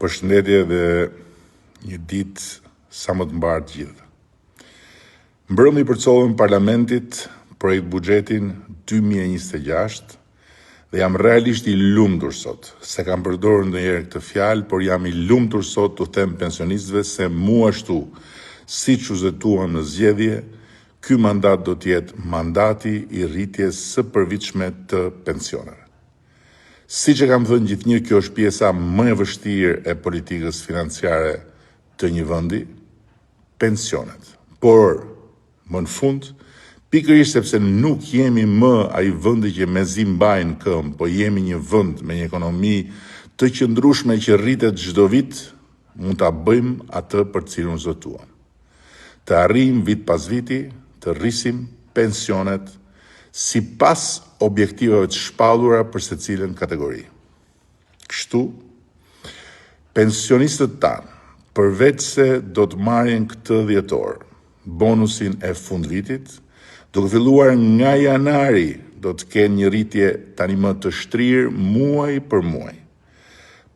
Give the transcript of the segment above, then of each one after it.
Përshëndetje dhe një ditë sa më të mbarë të gjithë. Mbrëmë i përcollën Parlamentit projekt buxhetin 2026 dhe jam realisht i lumtur sot, se kam përdorur ndonjëherë këtë fjalë, por jam i lumtur sot të them pensionistëve se mua ashtu, siç u zëtuam në zgjedhje, ky mandat do të jetë mandati i rritjes së përvitshme të pensioneve. Siç e kam thënë gjithnjë, kjo është pjesa më e vështirë e politikës financiare të një vendi, pensionet. Por, më në fund, pikërisht sepse nuk jemi më ai vendi që mezi mbajnë këmbë, po jemi një vend me një ekonomi të qëndrueshme që rritet çdo vit, mund ta bëjmë atë për cilën zotuam. Të arrijmë vit pas viti, të rrisim pensionet sipas objektivave të shpallura për secilën kategori. Kështu, pensionistët tanë, përveç se do të marrin këtë dhjetor, bonusin e fundvitit, duke filluar nga janari do të kenë një rritje tani më të shtrirë muaj për muaj,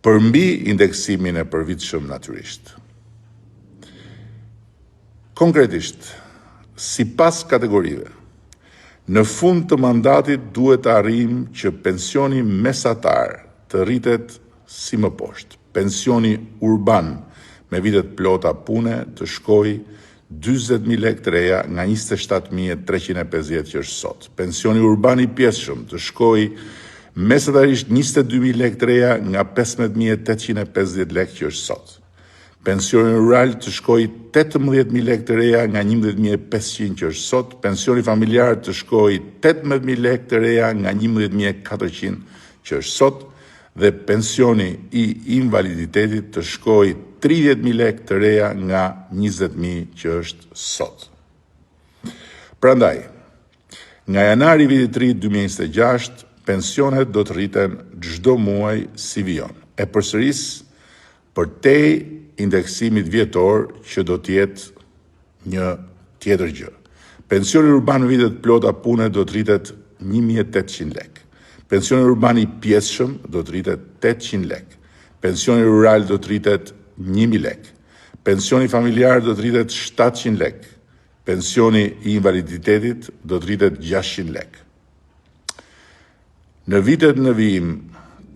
përmbi indeksimin e përvitshëm natyrisht. Konkretisht, sipas kategorive, në fund të mandatit duhet të arrijmë që pensioni mesatar të rritet si më poshtë. Pensioni urban me vitet plota pune të shkojë 40.000 lekë të reja nga 27.350 që është sot. Pensioni urban i pjesshëm të shkojë mesatarisht 22.000 lekë të reja nga 15.850 lekë që është sot. Pensioni rural të shkojë 18.000 lekë të reja nga 11.500 që është sot. Pensioni familjar të shkojë 18.000 lekë të reja nga 11.400 që është sot. Dhe pensioni i invaliditetit të shkojë 30.000 lekë të reja nga 20.000 që është sot. Prandaj, nga janari vitit të ri 2026, pensionet do të rriten çdo muaj si vijon. E përsëris përtej indeksimit vjetor që do të jetë një tjetër gjë. Pensioni urban me vitet plota pune do të rritet 1.800 lekë. Pensioni urban i pjesshëm do të rritet 800 lekë. Pensioni rural do të rritet 1.000 lekë. Pensioni familjar do të rritet 700 lekë. Pensioni i invaliditetit do të rritet 600 lekë. Në vitet në vijim,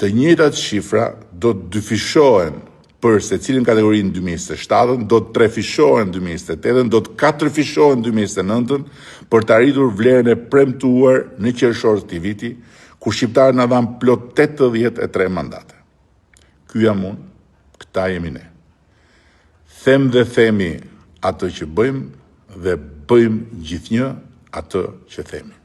të njëjtat shifra do të dyfishohen për secilën kategorinë 2027, do të trefishohen 2028, do të katërfishohen 2029 për të arritur vlerën e premtuar në qershor të këtij viti, kur shqiptarët na dhanë plot 83 mandate. Ky jam unë, këta jemi ne. Them dhe themi atë që bëjmë dhe bëjmë gjithnjë atë që themi.